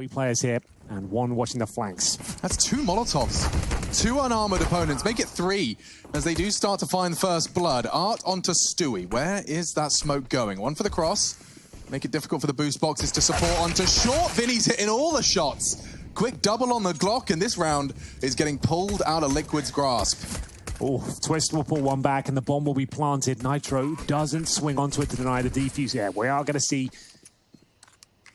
Three players here and one watching the flanks. That's two Molotovs. Two unarmored opponents. Make it three as they do start to find first blood. Art onto Stewie. Where is that smoke going? One for the cross. Make it difficult for the boost boxes to support onto short. Vinny's hitting all the shots. Quick double on the Glock, and this round is getting pulled out of Liquid's grasp. Oh, Twist will pull one back and the bomb will be planted. Nitro doesn't swing onto it to deny the defuse. Yeah, we are going to see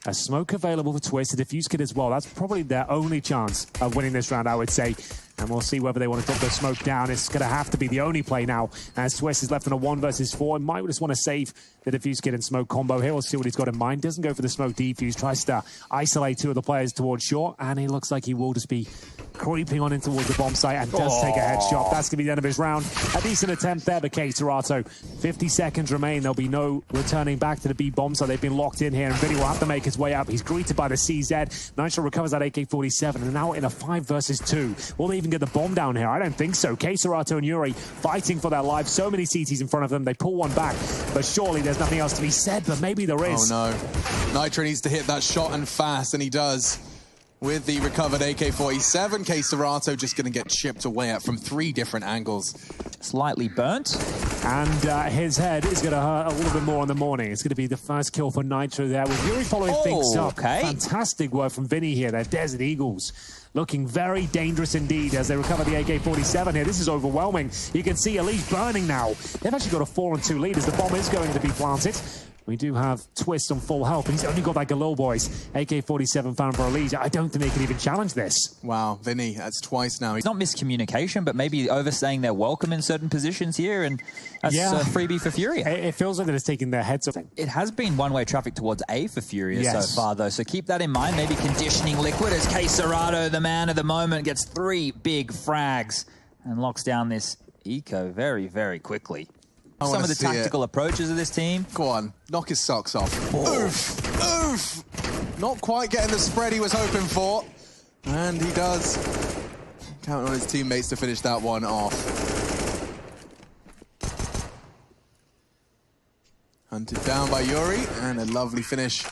a smoke available for Twist, a defuse kit as well. That's probably their only chance of winning this round, I would say. And we'll see whether they want to drop the smoke down. It's going to have to be the only play now, as Twist is left in a 1 versus 4. Might just want to save the defuse kit and smoke combo here. We'll see what he's got in mind. Doesn't go for the smoke defuse. Tries to isolate two of the players towards short. And he looks like he will just be creeping on in towards the bomb site and does take a headshot. That's going to be the end of his round. A decent attempt there, the K-Serato. 50 seconds remain. There'll be no returning back to the B bomb, so they've been locked in here. And Vinny will have to make his way up. He's greeted by the CZ. Nitro recovers that AK-47 and now in a 5 versus 2. Will they even get the bomb down here? I don't think so. K-Serato and Yuri fighting for their lives. So many CTs in front of them. They pull one back, but surely there's nothing else to be said, but maybe there is. Oh no. Nitro needs to hit that shot and fast, and he does. With the recovered AK-47, K-Serato just going to get chipped away at from 3 different angles. Slightly burnt. And his head is going to hurt a little bit more in the morning. It's going to be the first kill for Nitro there, with Yuri following things up. Okay. Fantastic work from Vinny here. They're Desert Eagles. Looking very dangerous indeed as they recover the AK-47 here. This is overwhelming. You can see Elite burning now. They've actually got a 4-2 lead as the bomb is going to be planted. We do have Twist on full health, but he's only got that Galil boys. AK-47 found for Elite. I don't think they can even challenge this. Wow, Vinny, that's twice now. It's not miscommunication, but maybe overstaying their welcome in certain positions here, and that's a freebie for Furia. It feels like they're just taking their heads off. It has been one-way traffic towards A for Furia so far, though, so keep that in mind. Maybe conditioning Liquid as K-Serato, the man of the moment, gets 3 big frags and locks down this eco very, very quickly. Some of the tactical approaches of this team. Go on, knock his socks off. Oof, oof. Not quite getting the spread he was hoping for. And he does. Counting on his teammates to finish that one off. Hunted down by Yuri, and a lovely finish.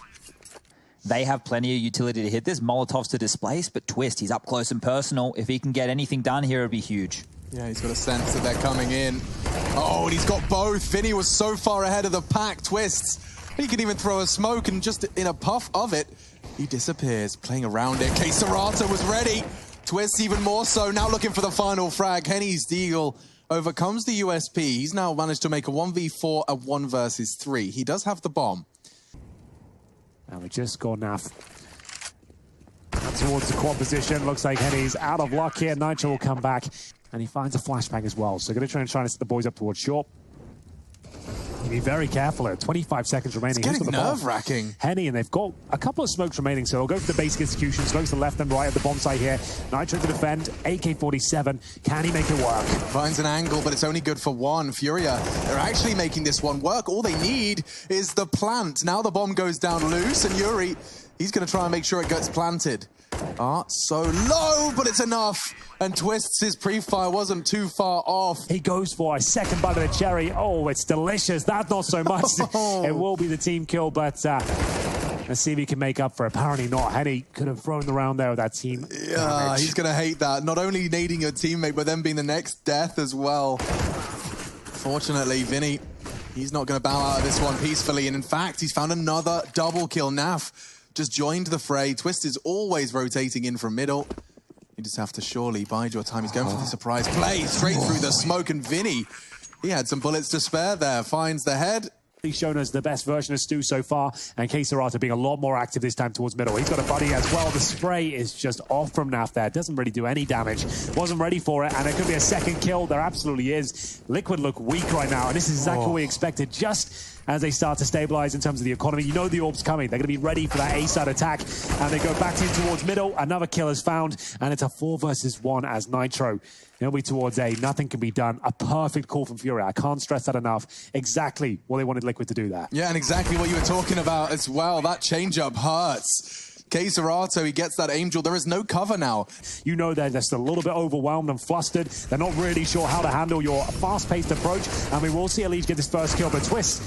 They have plenty of utility to hit. There's Molotovs to displace, but Twist, he's up close and personal. If he can get anything done here, it'd be huge. Yeah, he's got a sense that they're coming in. Oh, and he's got both. Vinny was so far ahead of the pack. Twists. He can even throw a smoke, and just in a puff of it, he disappears, playing around it. K-Serato was ready. Twists even more so. Now looking for the final frag. Henny's Deagle overcomes the USP. He's now managed to make a 1v4, a 1 versus 3. He does have the bomb. And we just got Naf towards the quad position. Looks like Henny's out of luck here. Nitro will come back. And he finds a flashbang as well. So going to try and set the boys up towards short. Be very careful here. 25 seconds remaining. It's getting nerve-wracking. Henny, and they've got a couple of smokes remaining, so they'll go for the basic execution. Smokes to the left and right of the bomb site here. Nitro to defend. AK-47. Can he make it work? Finds an angle, but it's only good for 1. Furia, they're actually making this one work. All they need is the plant. Now the bomb goes down loose, and Yuri, he's going to try and make sure it gets planted. So low, but it's enough. And Twists, his pre-fire wasn't too far off. He goes for a second bite of the cherry. Oh, it's delicious. That's not so much. It will be the team kill, but let's see if he can make up for it. Apparently not. Henny could have thrown the round there with that team. Yeah, he's going to hate that. Not only needing your teammate, but then being the next death as well. Fortunately, Vinny, he's not going to bow out of this one peacefully. And in fact, he's found another double kill. Naf just joined the fray. Twist is always rotating in from middle. You just have to surely bide your time. He's going for the surprise play straight through the smoke, and Vinny, he had some bullets to spare there. Finds the head. He's shown us the best version of Stu so far, and K-Serato being a lot more active this time towards middle. He's got a buddy as well. The spray is just off from Naf there. Doesn't really do any damage. Wasn't ready for it, and it could be a second kill. There absolutely is. Liquid look weak right now, and this is exactly what we expected. Just as they start to stabilize in terms of the economy, you know the orb's coming. They're going to be ready for that A-side attack, and they go back in towards middle. Another kill is found, and it's a 4 versus 1 as Nitro. He'll be towards A. Nothing can be done. A perfect call from Furia. I can't stress that enough. Exactly what they wanted Liquid to do there. Yeah, and exactly what you were talking about as well. That change-up hurts. K-Serato, he gets that Angel. There is no cover now. You know they're just a little bit overwhelmed and flustered. They're not really sure how to handle your fast-paced approach. And we will see Elite get this first kill, but Twist,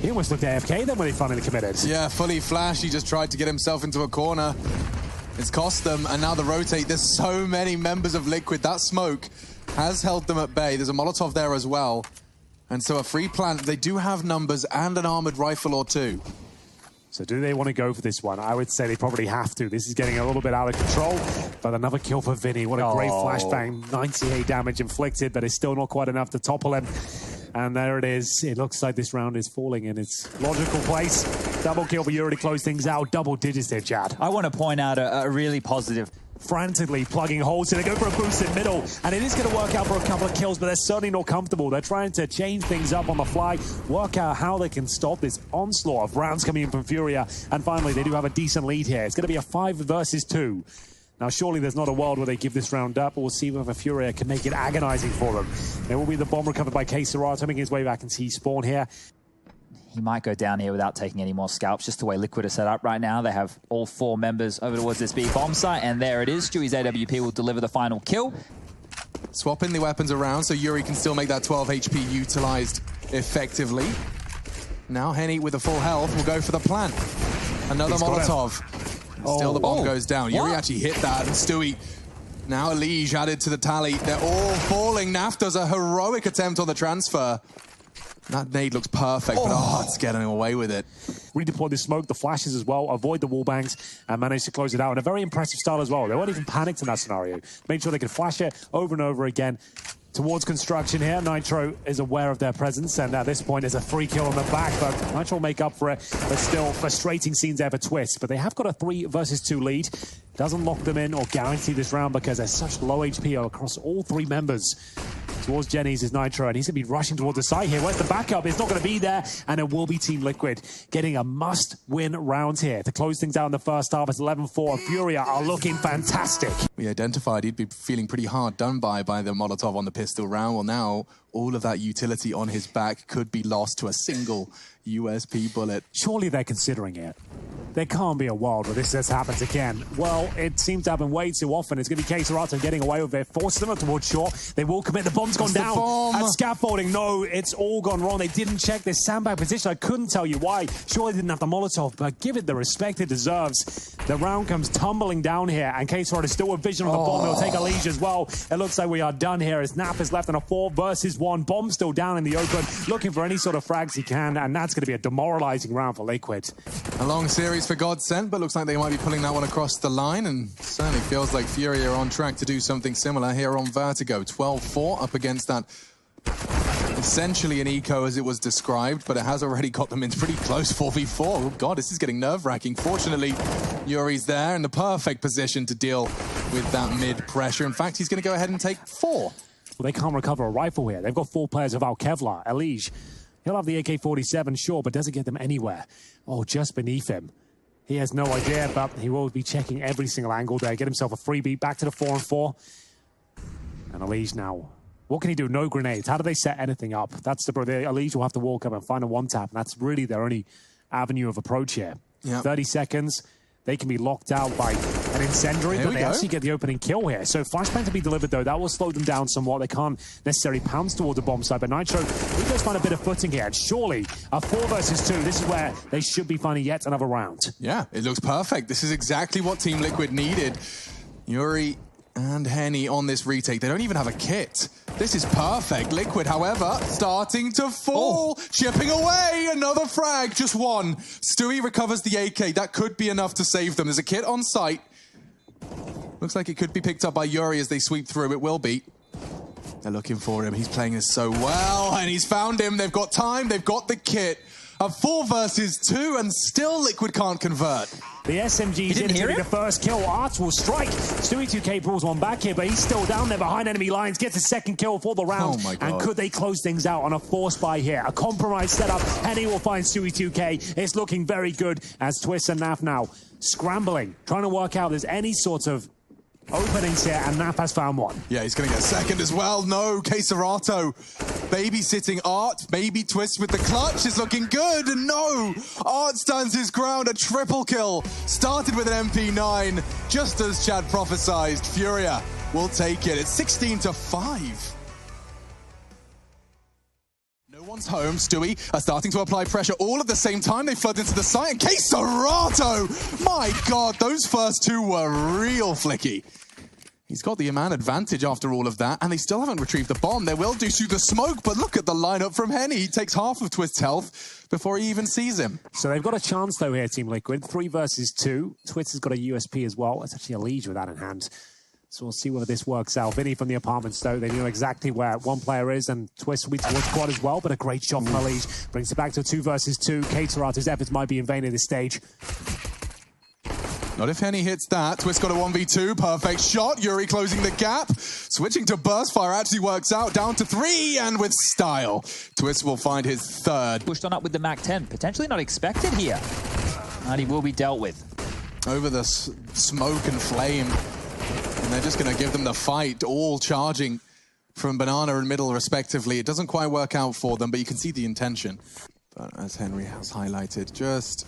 he almost looked AFK then when he finally committed. Yeah, fully flash. He just tried to get himself into a corner. It's cost them, and now the rotate. There's so many members of Liquid. That smoke has held them at bay. There's a Molotov there as well. And so a free plant. They do have numbers and an armored rifle or two. So do they want to go for this one? I would say they probably have to. This is getting a little bit out of control, but another kill for Vinny. What a great flashbang. 98 damage inflicted, but it's still not quite enough to topple him. And there it is. It looks like this round is falling in its logical place. Double kill for Yuri to close things out. Double digits there, Chad. I want to point out a really positive. Frantically plugging holes in. They go for a boost in middle, and it is going to work out for a couple of kills, but they're certainly not comfortable. They're trying to change things up on the fly, work out how they can stop this onslaught of rounds coming in from Furia, and finally they do have a decent lead here. It's going to be a 5 versus 2. Now, surely there's not a world where they give this round up, but we'll see whether Furia can make it agonizing for them. There will be the bomb recovered by K-Serato, making his way back into Spawn here. He might go down here without taking any more scalps, just the way Liquid are set up right now. They have all 4 members over towards this B bomb site, and there it is. Stewie's AWP will deliver the final kill. Swapping the weapons around so Yuri can still make that 12 HP utilized effectively. Now Henny with a full health will go for the plant. Another Molotov. Still the bomb goes down. Yuri actually hit that, and Stewie now Elige added to the tally. They're all falling. Naf does a heroic attempt on the transfer. That nade looks perfect, but it's getting away with it. Redeploy the smoke, the flashes as well, avoid the wall bangs, and manage to close it out in a very impressive style as well. They weren't even panicked in that scenario. Made sure they could flash it over and over again. Towards construction here, Nitro is aware of their presence, and at this point there's a free kill on the back, but Nitro will make up for it. But still, frustrating scenes there for Twist. But they have got a 3 versus 2 lead. Doesn't lock them in or guarantee this round because there's such low HP across all 3 members. Towards Jenny's is Nitro, and he's going to be rushing towards the side here. Where's the backup? It's not going to be there, and it will be Team Liquid getting a must-win round here to close things out in the first half. It's 11-4, and Furia are looking fantastic. We identified he'd be feeling pretty hard done by the Molotov on the pistol round. Well, now all of that utility on his back could be lost to a single USP bullet. Surely they're considering it. There can't be a world where this just happens again. Well, it seems to happen way too often. It's going to be K-Serato getting away with it, forcing them towards shore. They will commit. The bomb's gone down. At scaffolding, no, it's all gone wrong. They didn't check this sandbag position. I couldn't tell you why. Surely they didn't have the Molotov, but give it the respect it deserves. The round comes tumbling down here, and K-Serato is still with vision on the bomb. He'll take a Elige as well. It looks like we are done here as Nap is left in a 4 versus 1. Bomb still down in the open, looking for any sort of frags he can, and that's going to be a demoralizing round for Liquid. A long series for Godsent, but looks like they might be pulling that one across the line, and certainly feels like Furia are on track to do something similar here on Vertigo. 12-4 up against that, essentially an eco as it was described, but it has already got them into pretty close 4v4. Oh God, this is getting nerve-wracking. Fortunately, Yuri's there in the perfect position to deal with that mid-pressure. In fact, he's going to go ahead and take 4. Well, they can't recover a rifle here. They've got 4 players without Kevlar. Elige, he'll have the AK-47, sure, but doesn't get them anywhere. Oh, just beneath him. He has no idea, but he will be checking every single angle there. Get himself a freebie back to the 4-on-4. And Elige now. What can he do? No grenades. How do they set anything up? That's the Elige will have to walk up and find a 1-tap, and that's really their only avenue of approach here. Yep. 30 seconds. They can be locked out by an incendiary, but they actually get the opening kill here. So flashbang to be delivered, though. That will slow them down somewhat. They can't necessarily pounce towards the bomb side, but Nitro, he does find a bit of footing here. And surely, a 4 versus 2, this is where they should be finding yet another round. Yeah, it looks perfect. This is exactly what Team Liquid needed. Yuri and Henny on this retake. They don't even have a kit. This is perfect. Liquid, however, starting to fall. Chipping away. Another frag. Just 1. Stewie recovers the AK. That could be enough to save them. There's a kit on site. Looks like it could be picked up by Yuri as they sweep through. It will be. They're looking for him. He's playing this so well. And he's found him. They've got time. They've got the kit. A 4 versus 2, and still Liquid can't convert. The SMG didn't hear the first kill. Arts will strike. Stewie 2K pulls one back here, but he's still down there behind enemy lines. Gets a second kill for the round. Oh my God. And could they close things out on a force buy here? A compromised setup. Henny will find Stewie 2K. It's looking very good as Twist and Naf now scrambling, trying to work out if there's any sort of openings here, and Nap has found one. Yeah, he's going to get a second as well. No, K-Serato babysitting Art. Maybe Twist with the clutch is looking good. And no, Art stands his ground. A triple kill. Started with an MP9. Just as Chad prophesized, Furia will take it. It's 16-5. No one Home, Stewie are starting to apply pressure all at the same time. They flood into the site, and Serato! My God, those first two were real flicky. He's got the man advantage after all of that, and they still haven't retrieved the bomb. They will do through the smoke, but look at the lineup from Henny. He takes half of Twist's health before he even sees him. So they've got a chance, though, here, Team Liquid. 3 versus 2. Twist has got a USP as well. It's actually a Liege with that in hand. So we'll see whether this works out. Vinny from the apartments, though, they know exactly where one player is, and Twist will be towards quad as well, but a great shot from Liege. Brings it back to a 2 versus 2. Serato's efforts might be in vain at this stage. Not if Henny hits that. Twist got a 1v2. Perfect shot. Yuri closing the gap. Switching to burst fire actually works out. Down to 3 and with style. Twist will find his 3rd. Pushed on up with the MAC-10. Potentially not expected here. And he will be dealt with. Over the smoke and flame. And they're just going to give them the fight. All charging from Banana and Middle respectively. It doesn't quite work out for them, but you can see the intention. But as Henry has highlighted, just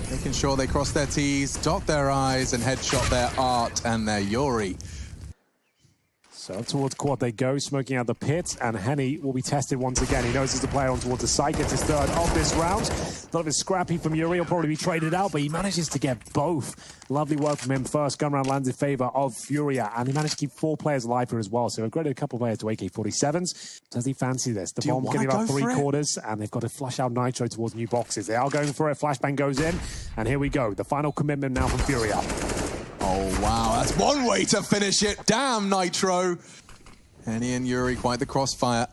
making sure they cross their T's, dot their I's, and headshot their Art and their Yuri. So towards quad they go, smoking out the pit, and Henny will be tested once again. He knows there's a player on towards the side, gets his 3rd of this round. A lot of it scrappy from Yuri, will probably be traded out, but he manages to get both. Lovely work from him. First gun round lands in favor of Furia, and he managed to keep 4 players alive here as well. So upgraded a couple of players to AK-47s. Does he fancy this? The bomb's getting about 3/4, and they've got to flush out Nitro towards new boxes. They are going for it. Flashbang goes in, and here we go. The final commitment now from Furia. Oh, wow. That's one way to finish it. Damn, Nitro. Henny and Yuri quite the crossfire.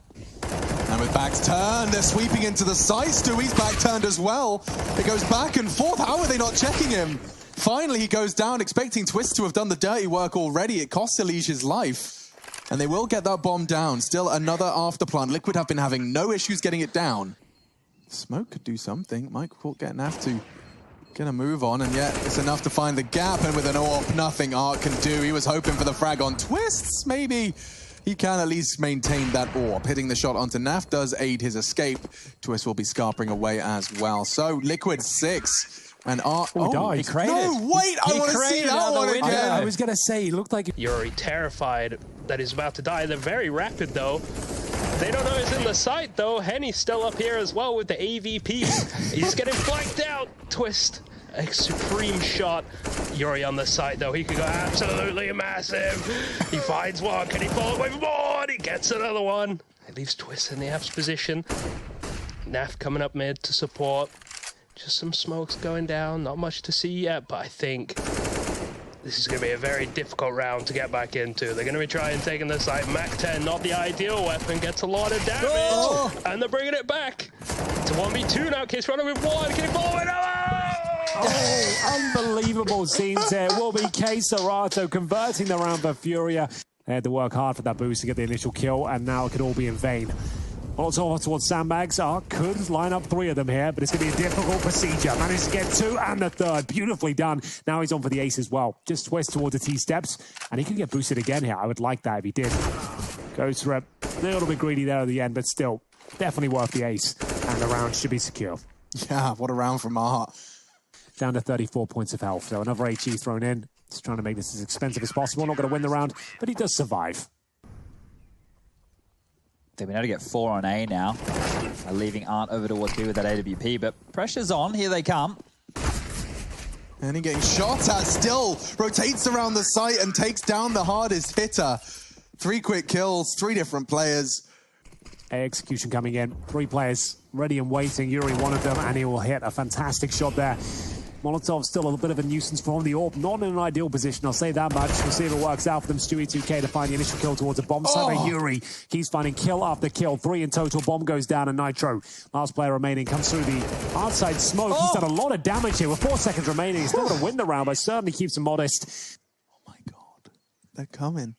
And with backs turned, they're sweeping into the site. Stewie's back turned as well. It goes back and forth. How are they not checking him? Finally, he goes down, expecting Twist to have done the dirty work already. It costs Elige his life. And they will get that bomb down. Still another afterplant. Liquid have been having no issues getting it down. Smoke could do something. Mike getting have to get a move on, and yet it's enough to find the gap. And with an AWP, nothing Art can do. He was hoping for the frag on Twists, maybe. He can at least maintain that AWP. Hitting the shot onto Naf does aid his escape. Twist will be scarpering away as well. So Liquid 6 and Art. Died. He created. No, wait! I want to see that one again. I was going to say, he looked like Yuri terrified that he's about to die. They're very rapid though. They don't know he's in the site though. Henny's still up here as well with the AVP. He's getting flanked out. Twist. A supreme shot. Yuri on the site though, he could go absolutely massive. He finds one, can he follow with more? And he gets another one. It leaves Twist in the F's position. Naf coming up mid to support. Just some smokes going down, not much to see yet, but I think this is going to be a very difficult round to get back into. They're going to be trying taking the site. MAC-10, not the ideal weapon, gets a lot of damage. And they're bringing it back to 1v2 now. Case running with one, can he follow it? Oh, unbelievable scenes here. Will be Serato converting the round for Furia. They had to work hard for that boost to get the initial kill, and now it could all be in vain. Also towards sandbags. Could line up 3 of them here, but it's going to be a difficult procedure. Managed to get 2 and the 3rd. Beautifully done. Now he's on for the ace as well. Just Twist towards the T-steps, and he could get boosted again here. I would like that if he did. Goes for a little bit greedy there at the end, but still, definitely worth the ace. And the round should be secure. Yeah, what a round from Art. Down to 34 points of health. So another HE thrown in. Just trying to make this as expensive as possible. Not going to win the round, but he does survive. They've been able to get 4 on A now. Leaving Art over towards B with that AWP, but pressure's on. Here they come. And he getting shot at still. Rotates around the site and takes down the hardest hitter. 3 quick kills, 3 different players. A execution coming in. 3 players ready and waiting. Yuri, one of them, and he will hit a fantastic shot there. Molotov still a little bit of a nuisance for him. The AWP not in an ideal position, I'll say that much. We'll see if it works out for them. Stewie 2K to find the initial kill towards a bomb site. Yuri keeps finding kill after kill. 3 in total. Bomb goes down, and Nitro, last player remaining, comes through the outside smoke. He's done a lot of damage here with 4 seconds remaining. He's still going to win the round, but certainly keeps him modest. Oh my God, they're coming.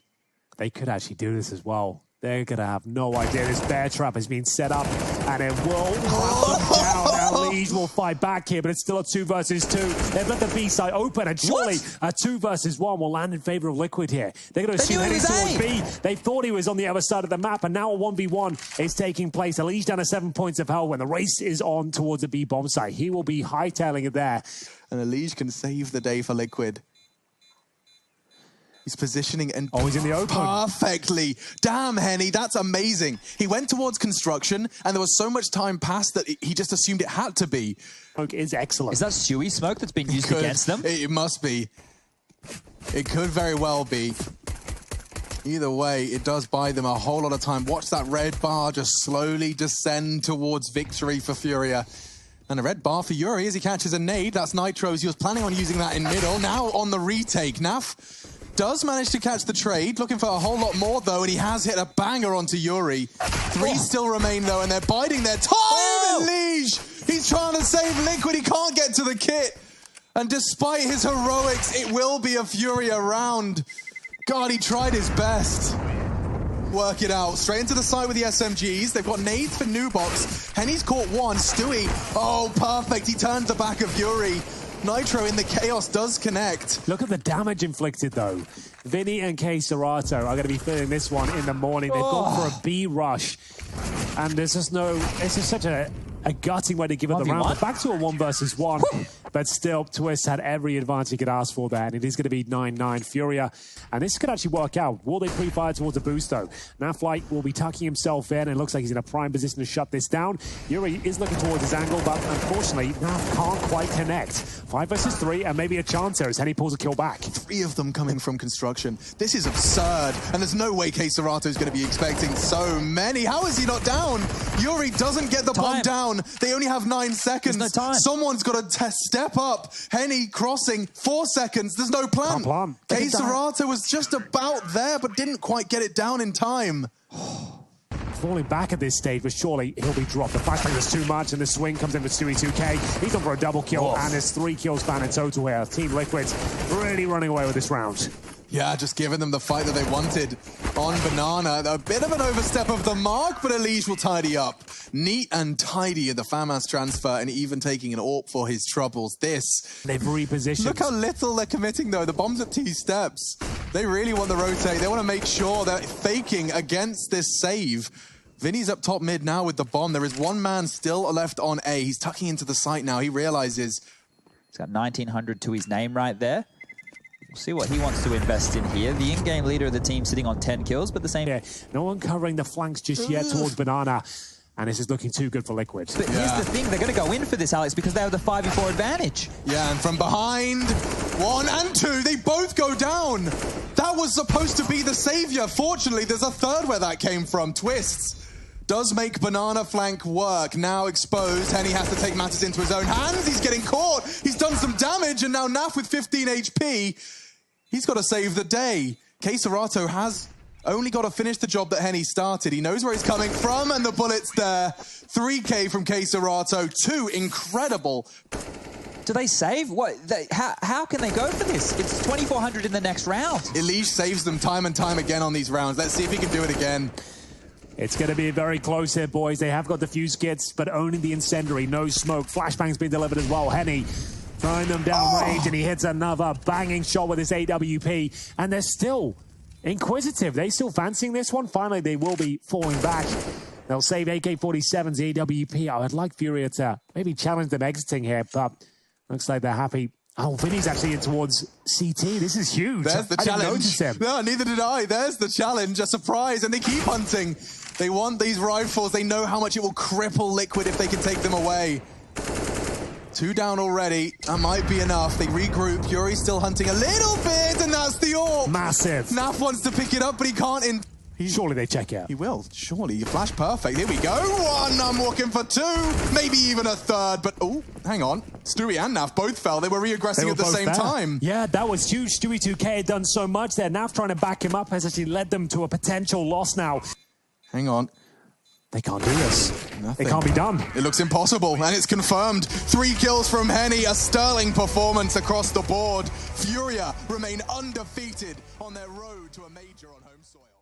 They could actually do this as well. They're going to have no idea. This bear trap has been set up, and it will clamp them down. Now Liege will fight back here, but it's still a 2 versus 2. They've let the B side open, and surely a 2 versus 1 will land in favor of Liquid here. They're going to assume heading towards B. They thought he was on the other side of the map, and now a 1v1 is taking place. Liege down to 7 points of health when the race is on towards the B bomb site. He will be hightailing it there. And Elige can save the day for Liquid. He's positioning and he's in the open. Perfectly. Damn, Henny, that's amazing. He went towards construction, and there was so much time passed that he just assumed it had to be. Smoke is excellent. Is that Stewie smoke that's been used against them? It must be. It could very well be. Either way, it does buy them a whole lot of time. Watch that red bar just slowly descend towards victory for Furia. And a red bar for Yuri as he catches a nade. That's Nitro's. He was planning on using that in middle. Now on the retake. Naf does manage to catch the trade. Looking for a whole lot more, though, and he has hit a banger onto Yuri. 3 still remain, though, and they're biding their time. And Liege, he's trying to save Liquid. He can't get to the kit. And despite his heroics, it will be a Furia round. God, he tried his best. Work it out. Straight into the side with the SMGs. They've got nades for Nubox. Henny's caught one. Stewie. Oh, perfect. He turns the back of Yuri. Nitro in the chaos does connect. Look at the damage inflicted, though. Vinny and K Serato are going to be feeling this one in the morning. They've gone for a B rush. And there's just no... It's just such a gutting way to give it the round. But back to a 1 versus 1. But still, Twist had every advantage he could ask for there. And it is going to be 9-9 Furia. And this could actually work out. Will they pre-fire towards a boost, though? Naflight will be tucking himself in. And it looks like he's in a prime position to shut this down. Yuri is looking towards his angle. But unfortunately, Naf can't quite connect. 5 versus 3. And maybe a chance here as Henny pulls a kill back. 3 of them coming from construction. This is absurd. And there's no way K Serato is going to be expecting so many. How is he not down? Yuri doesn't get the bomb down. They only have 9 seconds. There's no time. Someone's got to step up. Henny crossing 4 seconds. There's no plan. K Serato was just about there, but didn't quite get it down in time. Falling back at this stage, but surely he'll be dropped. The flashbang is too much, and the swing comes in for Stewie 2K. He's on for a double kill, and there's 3 kills found in total here. Team Liquid's really running away with this round. Yeah, just giving them the fight that they wanted on Banana. A bit of an overstep of the mark, but Elige will tidy up. Neat and tidy in the FAMAS transfer, and even taking an AWP for his troubles. They've repositioned. Look how little they're committing, though. The bomb's at T steps. They really want the rotate. They want to make sure they're faking against this save. Vinny's up top mid now with the bomb. There is 1 man still left on A. He's tucking into the site now. He realizes... He's got 1900 to his name right there. We'll see what he wants to invest in here. The in-game leader of the team sitting on 10 kills, but the same... Yeah, no one covering the flanks just yet towards Banana. And this is looking too good for Liquid. But here's the thing, they're going to go in for this, Alex, because they have the 5v4 advantage. Yeah, and from behind, 1 and 2, they both go down. That was supposed to be the savior. Fortunately, there's a third where that came from. Twists does make Banana flank work. Now exposed, Henny has to take matters into his own hands. He's getting caught. He's done some damage, and now Naf with 15 HP. He's got to save the day. K Serato has only got to finish the job that Henny started. He knows where he's coming from, and the bullet's there. 3K from K Serato. 2 incredible. Do they save? What? How can they go for this? It's 2,400 in the next round. Elige saves them time and time again on these rounds. Let's see if he can do it again. It's going to be very close here, boys. They have got the fuse kits, but only the incendiary. No smoke. Flashbang's been delivered as well. Henny throwing them down range, and he hits another banging shot with his AWP. And they're still inquisitive. They still fancying this one. Finally, they will be falling back. They'll save AK-47's AWP. I would like Furia to maybe challenge them exiting here, but looks like they're happy. Oh, Vinny's actually in towards CT. This is huge. There's the challenge. I didn't notice him. No, neither did I. There's the challenge. A surprise. And they keep hunting. They want these rifles. They know how much it will cripple Liquid if they can take them away. 2 down already. That might be enough. They regroup. Yuri's still hunting a little bit, and that's the AWP. Massive. Naf wants to pick it up, but he can't. Surely they check out. He will. Surely. Flash perfect. Here we go. 1. I'm walking for 2. Maybe even a third. But, oh, hang on. Stewie and Naf both fell. They were re-aggressing at the same time. Yeah, that was huge. Stewie 2K had done so much there. Naf trying to back him up has actually led them to a potential loss now. Hang on. They can't do this. Nothing. It can't be done. It looks impossible, and it's confirmed. 3 kills from Henny, a sterling performance across the board. Furia remain undefeated on their road to a major on home soil.